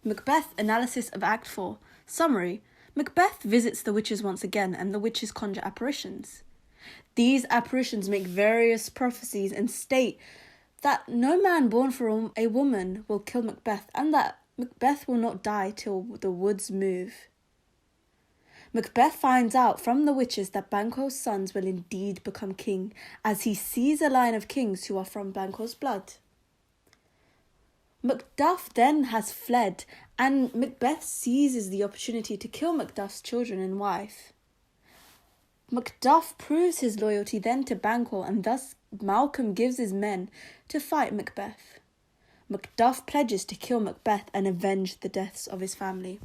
Macbeth analysis of Act 4. Summary. Macbeth visits the witches once again, and the witches conjure apparitions. These apparitions make various prophecies and state that no man born from a woman will kill Macbeth, and that Macbeth will not die till the woods move. Macbeth finds out from the witches that Banquo's sons will indeed become king, as he sees a line of kings who are from Banquo's blood. Macduff then has fled, and Macbeth seizes the opportunity to kill Macduff's children and wife. Macduff proves his loyalty then to Banquo, and thus Malcolm gives his men to fight Macbeth. Macduff pledges to kill Macbeth and avenge the deaths of his family.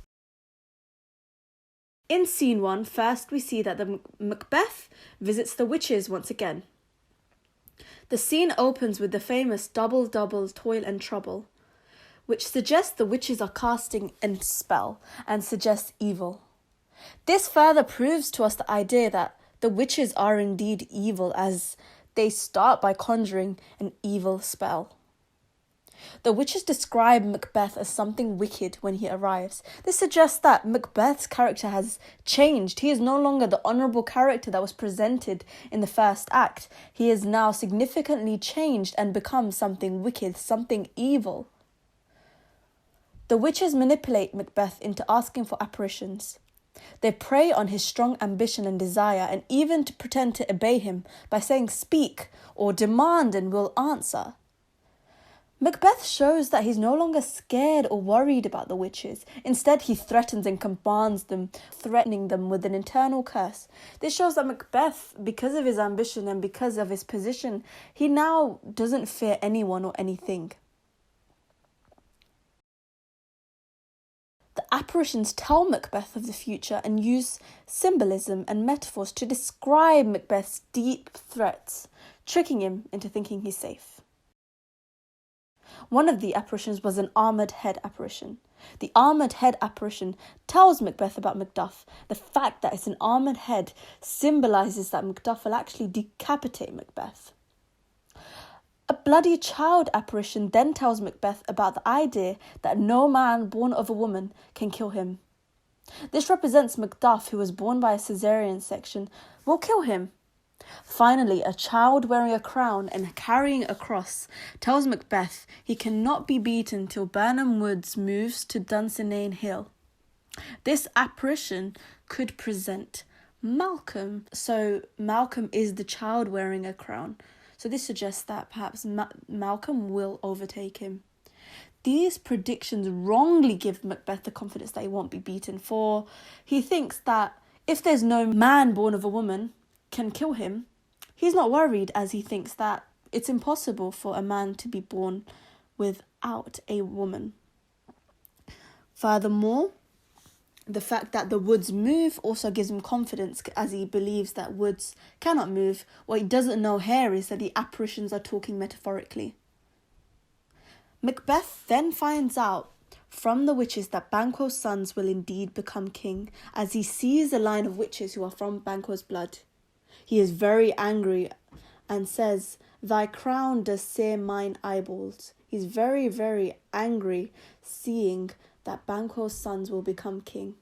In scene 1, first we see that the Macbeth visits the witches once again. The scene opens with the famous double, toil and trouble, which suggests the witches are casting a spell and suggests evil. This further proves to us the idea that the witches are indeed evil, as they start by conjuring an evil spell. The witches describe Macbeth as something wicked when he arrives. This suggests that Macbeth's character has changed. He is no longer the honourable character that was presented in the first act. He is now significantly changed and become something wicked, something evil. The witches manipulate Macbeth into asking for apparitions. They prey on his strong ambition and desire, and even to pretend to obey him by saying "speak" or "demand" and "will answer." Macbeth shows that he's no longer scared or worried about the witches. Instead, he threatens and commands them, threatening them with an internal curse. This shows that Macbeth, because of his ambition and because of his position, he now doesn't fear anyone or anything. The apparitions tell Macbeth of the future and use symbolism and metaphors to describe Macbeth's deep threats, tricking him into thinking he's safe. One of the apparitions was an armoured head apparition. The armoured head apparition tells Macbeth about Macduff. The fact that it's an armoured head symbolises that Macduff will actually decapitate Macbeth. A bloody child apparition then tells Macbeth about the idea that no man born of a woman can kill him. This represents Macduff, who was born by a caesarean section, will kill him. Finally, a child wearing a crown and carrying a cross tells Macbeth he cannot be beaten till Birnam Woods moves to Dunsinane Hill. This apparition could present Malcolm, so Malcolm is the child wearing a crown. So this suggests that perhaps Malcolm will overtake him. These predictions wrongly give Macbeth the confidence that he won't be beaten, for he thinks that if there's no man born of a woman can kill him, he's not worried, as he thinks that it's impossible for a man to be born without a woman. Furthermore, the fact that the woods move also gives him confidence, as he believes that woods cannot move. What he doesn't know here is that the apparitions are talking metaphorically. Macbeth then finds out from the witches that Banquo's sons will indeed become king, as he sees a line of witches who are from Banquo's blood. He is very angry and says, "Thy crown does sear mine eyeballs." He's very, very angry seeing that Banquo's sons will become king,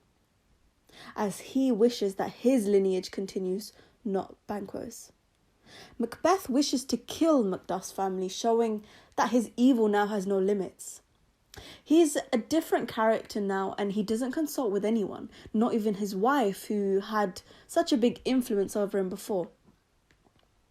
as he wishes that his lineage continues, not Banquo's. Macbeth wishes to kill Macduff's family, showing that his evil now has no limits. He's a different character now, and he doesn't consult with anyone, not even his wife, who had such a big influence over him before.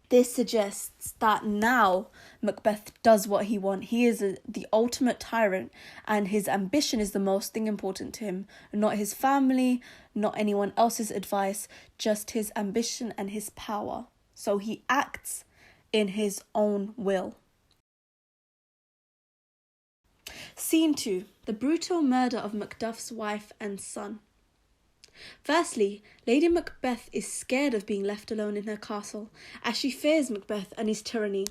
This suggests that now Macbeth does what he wants. He is the ultimate tyrant, and his ambition is the most thing important to him. Not his family, not anyone else's advice, just his ambition and his power. So he acts in his own will. Scene 2. The brutal murder of Macduff's wife and son. Firstly, Lady Macbeth is scared of being left alone in her castle, as she fears Macbeth and his tyranny.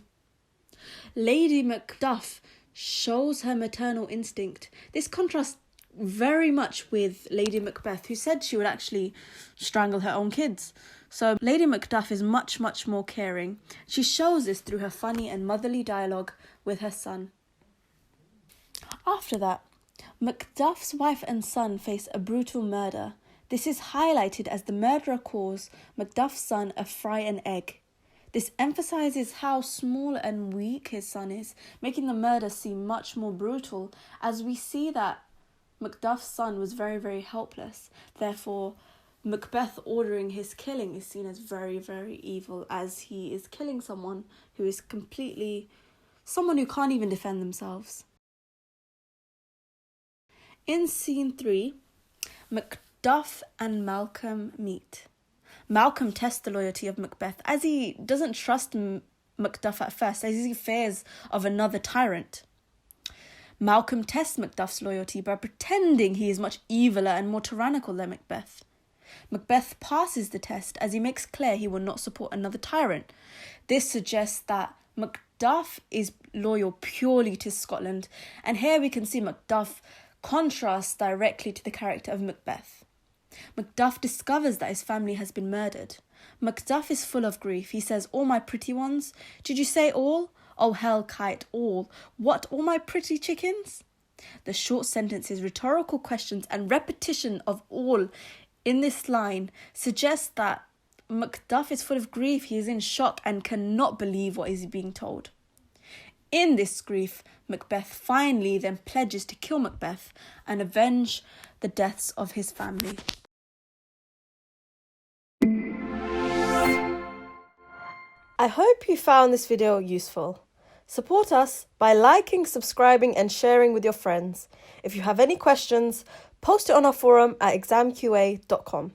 Lady Macduff shows her maternal instinct. This contrasts very much with Lady Macbeth, who said she would actually strangle her own kids. So Lady Macduff is much more caring. She shows this through her funny and motherly dialogue with her son. After that, Macduff's wife and son face a brutal murder. This is highlighted as the murderer calls Macduff's son a fry and egg. This emphasises how small and weak his son is, making the murder seem much more brutal, as we see that Macduff's son was very, very helpless. Therefore, Macbeth ordering his killing is seen as very, very evil, as he is killing someone who is someone who can't even defend themselves. In scene 3, Macduff and Malcolm meet. Malcolm tests the loyalty of Macbeth, as he doesn't trust Macduff at first, as he fears of another tyrant. Malcolm tests Macduff's loyalty by pretending he is much eviler and more tyrannical than Macbeth. Macbeth passes the test as he makes clear he will not support another tyrant. This suggests that Macduff is loyal purely to Scotland, and here we can see Macduff contrasts directly to the character of Macbeth. Macduff discovers that his family has been murdered. Macduff is full of grief. He says, "All my pretty ones? Did you say all? Oh, hell kite, all. What, all my pretty chickens?" The short sentences, rhetorical questions, and repetition of all in this line suggests that Macduff is full of grief. He is in shock and cannot believe what is being told. In this grief, Macbeth finally then pledges to kill Macbeth and avenge the deaths of his family. I hope you found this video useful. Support us by liking, subscribing and sharing with your friends. If you have any questions, post it on our forum at examqa.com.